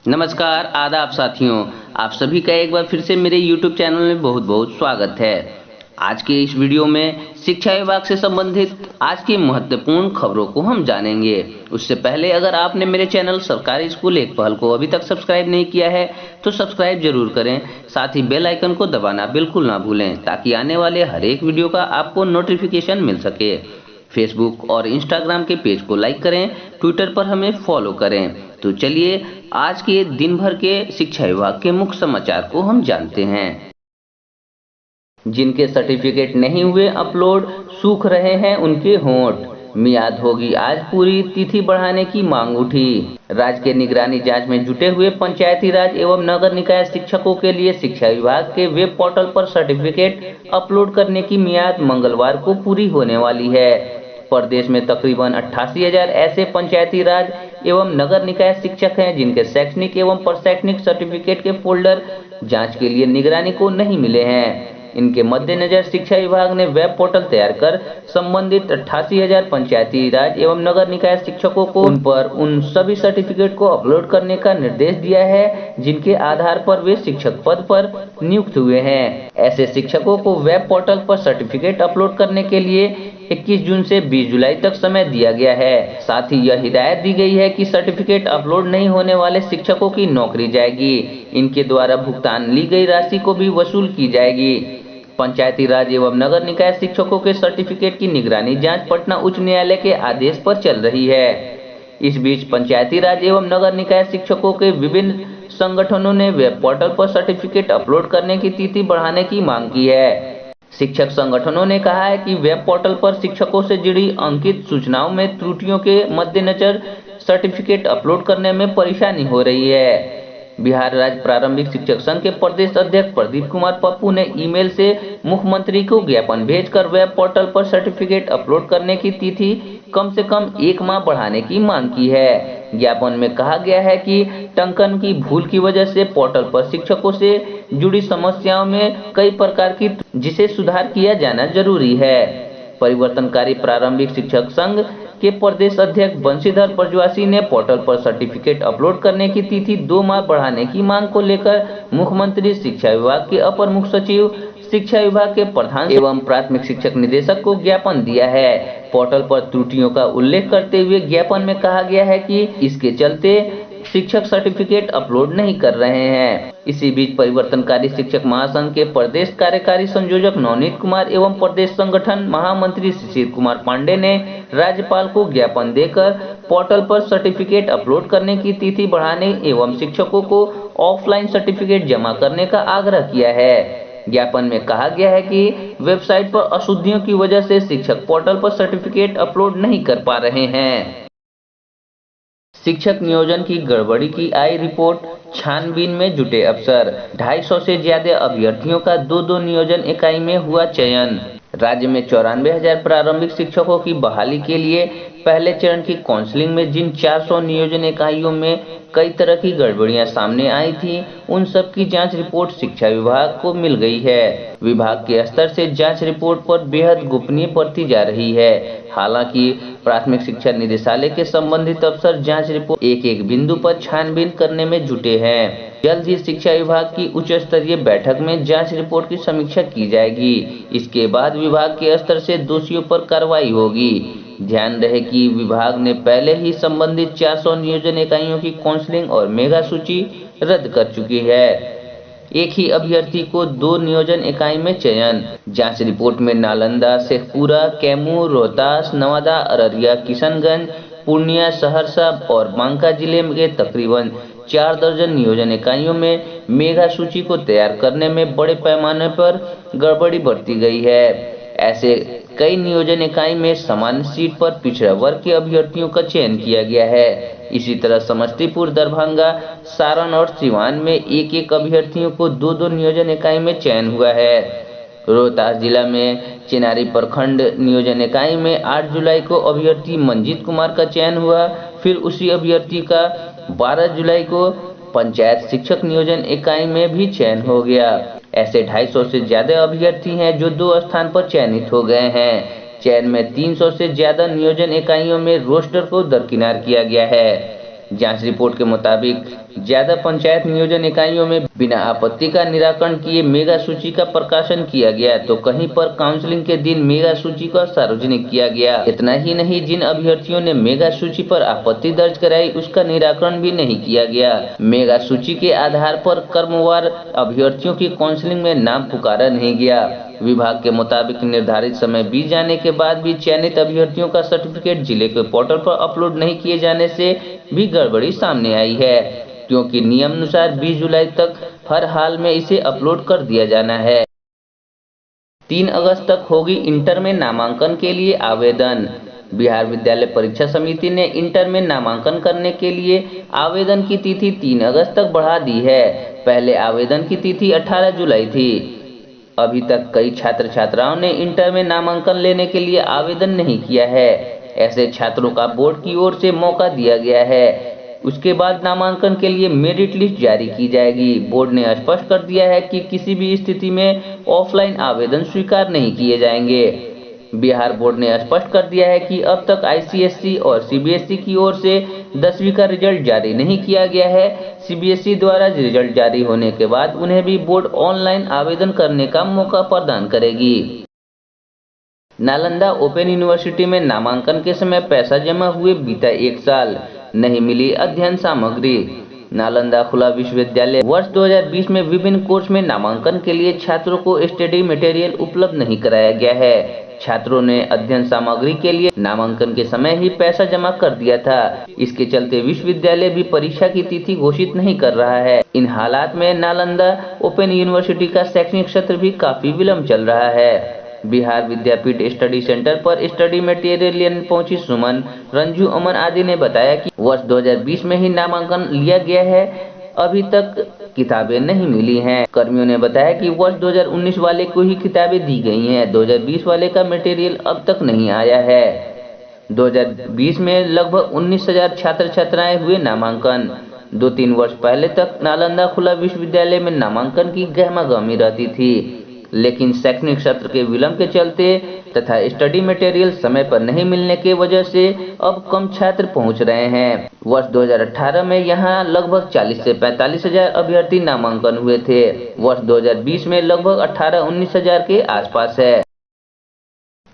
नमस्कार, आदाब साथियों। आप सभी का एक बार फिर से मेरे YouTube चैनल में बहुत बहुत स्वागत है। आज के इस वीडियो में शिक्षा विभाग से संबंधित आज की महत्वपूर्ण खबरों को हम जानेंगे। उससे पहले अगर आपने मेरे चैनल सरकारी स्कूल एक पहल को अभी तक सब्सक्राइब नहीं किया है तो सब्सक्राइब जरूर करें। साथ ही बेल आइकन को दबाना बिल्कुल ना भूलें ताकि आने वाले हर एक वीडियो का आपको नोटिफिकेशन मिल सके। फेसबुक और इंस्टाग्राम के पेज को लाइक करें, ट्विटर पर हमें फॉलो करें। तो चलिए आज के दिन भर के शिक्षा विभाग के मुख्य समाचार को हम जानते हैं। जिनके सर्टिफिकेट नहीं हुए अपलोड, सूख रहे हैं उनके होंठ। मियाद होगी आज पूरी, तिथि बढ़ाने की मांग उठी। राज्य के निगरानी जांच में जुटे हुए पंचायती राज एवं नगर निकाय शिक्षकों के लिए शिक्षा विभाग के वेब पोर्टल पर सर्टिफिकेट अपलोड करने की मियाद मंगलवार को पूरी होने वाली है। प्रदेश में तकरीबन 88,000 ऐसे पंचायती राज एवं नगर निकाय शिक्षक हैं जिनके शैक्षणिक एवं प्रशैक्षणिक सर्टिफिकेट के फोल्डर जांच के लिए निगरानी को नहीं मिले हैं। इनके मद्देनजर शिक्षा विभाग ने वेब पोर्टल तैयार कर संबंधित 88,000 पंचायती राज एवं नगर निकाय शिक्षकों को उन सभी सर्टिफिकेट को अपलोड करने का निर्देश दिया है जिनके आधार पर वे शिक्षक पद पर नियुक्त हुए हैं। ऐसे शिक्षकों को वेब पोर्टल पर सर्टिफिकेट अपलोड करने के लिए 21 जून से 20 जुलाई तक समय दिया गया है। साथ ही यह हिदायत दी गई है कि सर्टिफिकेट अपलोड नहीं होने वाले शिक्षकों की नौकरी जाएगी। इनके द्वारा भुगतान ली गई राशि को भी वसूल की जाएगी। पंचायती राज एवं नगर निकाय शिक्षकों के सर्टिफिकेट की निगरानी जांच पटना उच्च न्यायालय के आदेश पर चल रही है। इस बीच पंचायती राज एवं नगर निकाय शिक्षकों के विभिन्न संगठनों ने वेब पोर्टल पर सर्टिफिकेट अपलोड करने की तिथि बढ़ाने की मांग की है। शिक्षक संगठनों ने कहा है कि वेब पोर्टल पर शिक्षकों से जुड़ी अंकित सूचनाओं में त्रुटियों के मद्देनजर सर्टिफिकेट अपलोड करने में परेशानी हो रही है। बिहार राज्य प्रारंभिक शिक्षक संघ के प्रदेश अध्यक्ष प्रदीप कुमार पप्पू ने ईमेल से मुख्यमंत्री को ज्ञापन भेजकर वेब पोर्टल पर सर्टिफिकेट अपलोड करने की तिथि कम से कम 1 माह बढ़ाने की मांग की है। ज्ञापन में कहा गया है कि टंकन की भूल की वजह से पोर्टल पर शिक्षकों से जुड़ी समस्याओं में कई प्रकार की जिसे सुधार किया जाना जरूरी है। परिवर्तनकारी प्रारंभिक शिक्षक संघ के प्रदेश अध्यक्ष बंशीधर ब्रजवासी ने पोर्टल पर सर्टिफिकेट अपलोड करने की तिथि 2 माह बढ़ाने की मांग को लेकर मुख्यमंत्री शिक्षा विभाग के अपर मुख्य सचिव, शिक्षा विभाग के प्रधान एवं प्राथमिक शिक्षक निदेशक को ज्ञापन दिया है। पोर्टल पर त्रुटियों का उल्लेख करते हुए ज्ञापन में कहा गया है कि इसके चलते शिक्षक सर्टिफिकेट अपलोड नहीं कर रहे हैं। इसी बीच परिवर्तनकारी शिक्षक महासंघ के प्रदेश कार्यकारी संयोजक नवनीत कुमार एवं प्रदेश संगठन महामंत्री शिशिर कुमार पांडे ने राज्यपाल को ज्ञापन देकर पोर्टल पर सर्टिफिकेट अपलोड करने की तिथि बढ़ाने एवं शिक्षकों को ऑफलाइन सर्टिफिकेट जमा करने का आग्रह किया है। ज्ञापन में कहा गया है कि वेबसाइट पर अशुद्धियों की वजह से शिक्षक पोर्टल पर सर्टिफिकेट अपलोड नहीं कर पा रहे हैं। शिक्षक नियोजन की गड़बड़ी की आई रिपोर्ट, छानबीन में जुटे अफसर। 250 से ज्यादा अभ्यर्थियों का 2-2 नियोजन इकाई में हुआ चयन। राज्य में 94,000 प्रारंभिक शिक्षकों की बहाली के लिए पहले चरण की काउंसलिंग में जिन 400 नियोजन इकाइयों में कई तरह की गड़बड़ियां सामने आई थी, उन सब की जांच रिपोर्ट शिक्षा विभाग को मिल गई है। विभाग के स्तर से जांच रिपोर्ट पर बेहद गोपनीय बरती जा रही है। हालांकि प्राथमिक शिक्षा निदेशालय के संबंधित अफसर जांच रिपोर्ट एक बिंदु पर छानबीन करने में जुटे हैं। जल्द ही शिक्षा विभाग की उच्च स्तरीय बैठक में जांच रिपोर्ट की समीक्षा की जाएगी। इसके बाद विभाग के स्तर से दोषियों पर कार्रवाई होगी। ध्यान रहे कि विभाग ने पहले ही संबंधित 400 नियोजन इकाइयों की काउंसलिंग और मेगा सूची रद्द कर चुकी है। एक ही अभ्यर्थी को 2 नियोजन इकाई में चयन। जांच रिपोर्ट में नालंदा, शेखपुरा, कैमूर, रोहतास, नवादा, अररिया, किशनगंज, पूर्णिया, सहरसा और बांका जिले के तकरीबन 4 दर्जन नियोजन इकाइयों में मेगा सूची को तैयार करने में बड़े पैमाने पर गड़बड़ी बरती गई है। ऐसे कई नियोजन इकाई में सामान्य सीट पर पिछड़ा वर्ग के अभ्यर्थियों का चयन किया गया है। इसी तरह समस्तीपुर, दरभंगा, सारण और सिवान में एक अभ्यर्थियों को 2-2 नियोजन इकाई में चयन हुआ है। रोहतास जिला में चिनारी प्रखंड नियोजन इकाई में 8 जुलाई को अभ्यर्थी मंजीत कुमार का चयन हुआ। फिर उसी अभ्यर्थी का 12 जुलाई को पंचायत शिक्षक नियोजन इकाई में भी चयन हो गया। ऐसे 250 से ज्यादा अभ्यर्थी हैं जो 2 स्थान पर चयनित हो गए हैं। चयन में 300 से ज्यादा नियोजन इकाइयों में रोस्टर को दरकिनार किया गया है। जांच रिपोर्ट के मुताबिक ज्यादा पंचायत नियोजन इकाइयों में बिना आपत्ति का निराकरण किए मेगा सूची का प्रकाशन किया गया, तो कहीं पर काउंसलिंग के दिन मेगा सूची का सार्वजनिक किया गया। इतना ही नहीं, जिन अभ्यर्थियों ने मेगा सूची पर आपत्ति दर्ज कराई उसका निराकरण भी नहीं किया गया। मेगा सूची के आधार पर क्रमवार अभ्यर्थियों की काउंसलिंग में नाम पुकारा नहीं गया। विभाग के मुताबिक निर्धारित समय बीत जाने के बाद भी चयनित अभ्यर्थियों का सर्टिफिकेट जिले के पोर्टल पर अपलोड नहीं किए जाने से भी गड़बड़ी सामने आई है, क्योंकि नियमानुसार 20 जुलाई तक हर हाल में इसे अपलोड कर दिया जाना है। 3 अगस्त तक होगी इंटर में नामांकन के लिए आवेदन। बिहार विद्यालय परीक्षा समिति ने इंटर में नामांकन करने के लिए आवेदन की तिथि 3 अगस्त तक बढ़ा दी है। पहले आवेदन की तिथि 18 जुलाई थी। अभी तक कई छात्र छात्राओं ने इंटर में नामांकन लेने के लिए आवेदन नहीं किया है। ऐसे छात्रों का बोर्ड की ओर से मौका दिया गया है। उसके बाद नामांकन के लिए मेरिट लिस्ट जारी की जाएगी। बोर्ड ने स्पष्ट कर दिया है कि किसी भी स्थिति में ऑफलाइन आवेदन स्वीकार नहीं किए जाएंगे। बिहार बोर्ड ने स्पष्ट कर दिया है कि अब तक आईसीएसई और सीबीएसई की ओर से 10वीं का रिजल्ट जारी नहीं किया गया है। सीबीएसई द्वारा रिजल्ट जारी होने के बाद उन्हें भी बोर्ड ऑनलाइन आवेदन करने का मौका प्रदान करेगी। नालंदा ओपन यूनिवर्सिटी में नामांकन के समय पैसा जमा हुए बीता 1 साल, नहीं मिली अध्ययन सामग्री। नालंदा खुला विश्वविद्यालय वर्ष 2020 में विभिन्न कोर्स में नामांकन के लिए छात्रों को स्टडी मटेरियल उपलब्ध नहीं कराया गया है। छात्रों ने अध्ययन सामग्री के लिए नामांकन के समय ही पैसा जमा कर दिया था। इसके चलते विश्वविद्यालय भी परीक्षा की तिथि घोषित नहीं कर रहा है। इन हालात में नालंदा ओपन यूनिवर्सिटी का शैक्षणिक सत्र भी काफी विलंब चल रहा है। बिहार विद्यापीठ स्टडी सेंटर पर स्टडी मटेरियल लेने पहुंची सुमन, रंजू, अमन आदि ने बताया कि वर्ष 2020 में ही नामांकन लिया गया है, अभी तक किताबें नहीं मिली हैं। कर्मियों ने बताया कि वर्ष 2019 वाले को ही किताबें दी गई हैं, 2020 वाले का मटेरियल अब तक नहीं आया है। 2020 में लगभग 19,000 छात्र छात्राएं हुए नामांकन। 2-3 वर्ष पहले तक नालंदा खुला विश्वविद्यालय में नामांकन की गहमागहमी रहती थी, लेकिन शैक्षणिक सत्र के विलंब के चलते तथा स्टडी मटेरियल समय पर नहीं मिलने के वजह से अब कम छात्र पहुंच रहे हैं। वर्ष 2018 में यहां लगभग 40 से 45 हजार अभ्यर्थी नामांकन हुए थे। वर्ष 2020 में लगभग 18-19 हजार के आसपास है।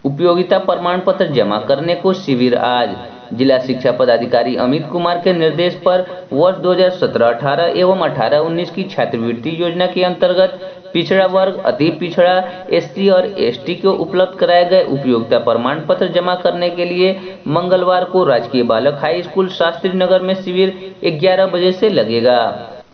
उपयोगिता प्रमाण पत्र जमा करने को शिविर आज। जिला शिक्षा पदाधिकारी अमित कुमार के निर्देश पर वर्ष 2017-18 एवं 18-19 की छात्रवृत्ति योजना के अंतर्गत पिछड़ा वर्ग, अति पिछड़ा, एससी और एसटी को उपलब्ध कराए गए उपयोगिता प्रमाण पत्र जमा करने के लिए मंगलवार को राजकीय बालक हाई स्कूल शास्त्री नगर में शिविर 11 बजे से लगेगा।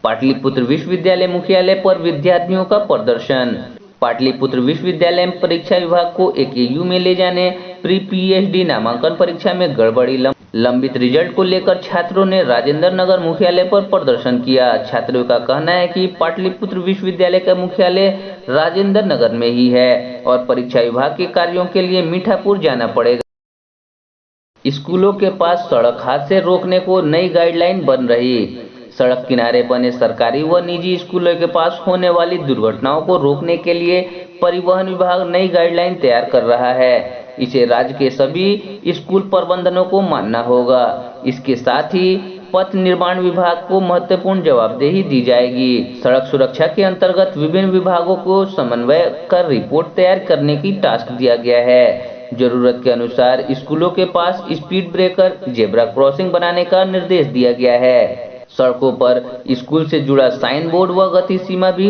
पाटलिपुत्र विश्वविद्यालय मुख्यालय पर विद्यार्थियों का प्रदर्शन। पाटलिपुत्र विश्वविद्यालय में परीक्षा विभाग को एकेयू में ले जाने, प्री पीएचडी नामांकन परीक्षा में गड़बड़ी, लंबित रिजल्ट को लेकर छात्रों ने राजेंद्र नगर मुख्यालय पर प्रदर्शन किया। छात्रों का कहना है कि पाटलिपुत्र विश्वविद्यालय का मुख्यालय राजेंद्र नगर में ही है और परीक्षा विभाग के कार्यों के लिए मीठापुर जाना पड़ेगा। स्कूलों के पास सड़क हादसे रोकने को नई गाइडलाइन बन रही। सड़क किनारे बने सरकारी व निजी स्कूलों के पास होने वाली दुर्घटनाओं को रोकने के लिए परिवहन विभाग नई गाइडलाइन तैयार कर रहा है। इसे राज्य के सभी स्कूल प्रबंधनों को मानना होगा। इसके साथ ही पथ निर्माण विभाग को महत्वपूर्ण जवाबदेही दी जाएगी। सड़क सुरक्षा के अंतर्गत विभिन्न विभागों को समन्वय कर रिपोर्ट तैयार करने की टास्क दिया गया है। जरूरत के अनुसार स्कूलों के पास स्पीड ब्रेकर, जेब्रा क्रॉसिंग बनाने का निर्देश दिया गया है। सड़कों पर स्कूल से जुड़ा साइन बोर्ड व गति सीमा भी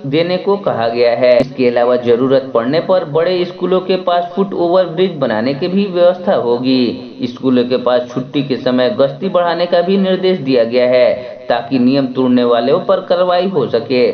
देने को कहा गया है। इसके अलावा जरूरत पड़ने पर बड़े स्कूलों के पास फुट ओवर ब्रिज बनाने की भी व्यवस्था होगी। स्कूलों के पास छुट्टी के समय गश्ती बढ़ाने का भी निर्देश दिया गया है ताकि नियम तोड़ने वालों पर कार्रवाई हो सके।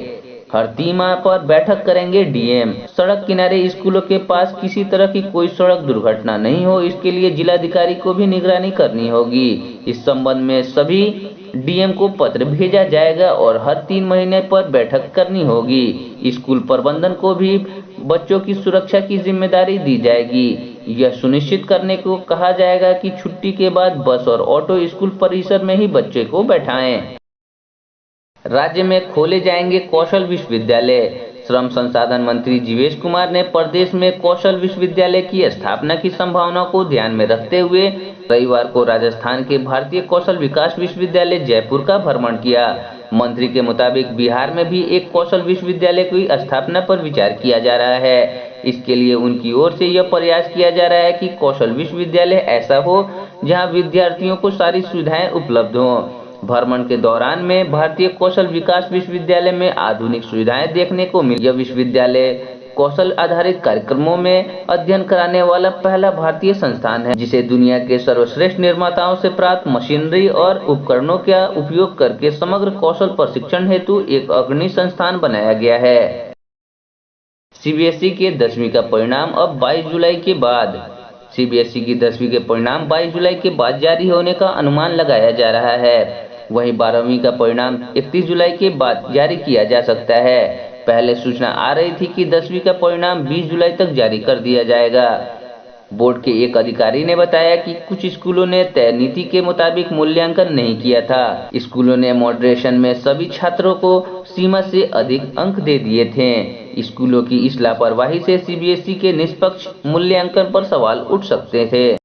हर 3 माह पर बैठक करेंगे डीएम। सड़क किनारे स्कूलों के पास किसी तरह की कोई सड़क दुर्घटना नहीं हो, इसके लिए जिलाधिकारी को भी निगरानी करनी होगी। इस संबंध में सभी डीएम को पत्र भेजा जाएगा और हर 3 महीने पर बैठक करनी होगी। स्कूल प्रबंधन को भी बच्चों की सुरक्षा की जिम्मेदारी दी जाएगी। यह सुनिश्चित करने को कहा जाएगा कि छुट्टी के बाद बस और ऑटो स्कूल परिसर में ही बच्चे को बैठाएं। राज्य में खोले जाएंगे कौशल विश्वविद्यालय। श्रम संसाधन मंत्री जीवेश कुमार ने प्रदेश में कौशल विश्वविद्यालय की स्थापना की संभावना को ध्यान में रखते हुए रविवार को राजस्थान के भारतीय कौशल विकास विश्वविद्यालय जयपुर का भ्रमण किया। मंत्री के मुताबिक बिहार में भी एक कौशल विश्वविद्यालय की स्थापना पर विचार किया जा रहा है। इसके लिए उनकी ओर से यह प्रयास किया जा रहा है कि कौशल विश्वविद्यालय ऐसा हो जहां विद्यार्थियों को सारी सुविधाएं उपलब्ध हों। भ्रमण के दौरान में भारतीय कौशल विकास विश्वविद्यालय में आधुनिक सुविधाएं देखने को मिली। यह विश्वविद्यालय कौशल आधारित कार्यक्रमों में अध्ययन कराने वाला पहला भारतीय संस्थान है, जिसे दुनिया के सर्वश्रेष्ठ निर्माताओं से प्राप्त मशीनरी और उपकरणों का उपयोग करके समग्र कौशल प्रशिक्षण हेतु एक अग्रणी संस्थान बनाया गया है। सीबीएसई के 10वीं का परिणाम अब 22 जुलाई के बाद सीबीएसई की 10वीं के परिणाम 22 जुलाई के बाद जारी होने का अनुमान लगाया जा रहा है। वहीं 12वीं का परिणाम 31 जुलाई के बाद जारी किया जा सकता है। पहले सूचना आ रही थी कि 10वीं का परिणाम 20 जुलाई तक जारी कर दिया जाएगा। बोर्ड के एक अधिकारी ने बताया कि कुछ स्कूलों ने तय नीति के मुताबिक मूल्यांकन नहीं किया था। स्कूलों ने मॉडरेशन में सभी छात्रों को सीमा से अधिक अंक दे दिए थे। स्कूलों की इस लापरवाही से सीबीएसई के निष्पक्ष मूल्यांकन पर सवाल उठ सकते थे।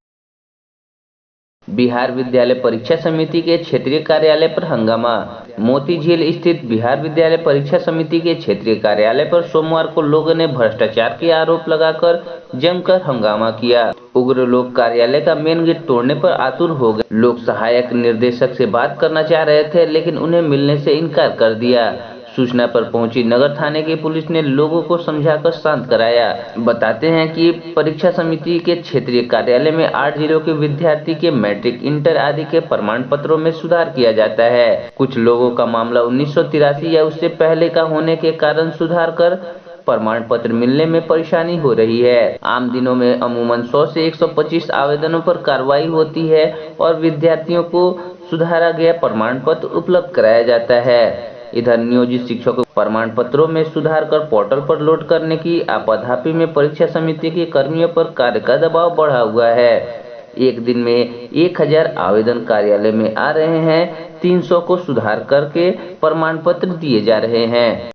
बिहार विद्यालय परीक्षा समिति के क्षेत्रीय कार्यालय पर हंगामा। मोती झील स्थित बिहार विद्यालय परीक्षा समिति के क्षेत्रीय कार्यालय पर सोमवार को लोगों ने भ्रष्टाचार के आरोप लगाकर जमकर हंगामा किया। उग्र लोग कार्यालय का मेन गेट तोड़ने पर आतुर हो गए। लोग सहायक निर्देशक से बात करना चाह रहे थे, लेकिन उन्हें मिलने से इनकार कर दिया। सूचना पर पहुंची नगर थाने की पुलिस ने लोगों को समझाकर शांत कराया। बताते हैं कि परीक्षा समिति के क्षेत्रीय कार्यालय में 8 जिलों के विद्यार्थी के मैट्रिक, इंटर आदि के प्रमाण पत्रों में सुधार किया जाता है। कुछ लोगों का मामला 1983 या उससे पहले का होने के कारण सुधार कर प्रमाण पत्र मिलने में परेशानी हो रही है। आम दिनों में अमूमन 100 से 125 आवेदनों पर कार्रवाई होती है और विद्यार्थियों को सुधारा गया प्रमाण पत्र उपलब्ध कराया जाता है। इधर नियोजित शिक्षकों को प्रमाण पत्रों में सुधार कर पोर्टल पर लोड करने की आपाधापी में परीक्षा समिति के कर्मियों पर कार्य का दबाव बढ़ा हुआ है। एक दिन में 1000 आवेदन कार्यालय में आ रहे हैं, 300 को सुधार करके प्रमाण पत्र दिए जा रहे हैं।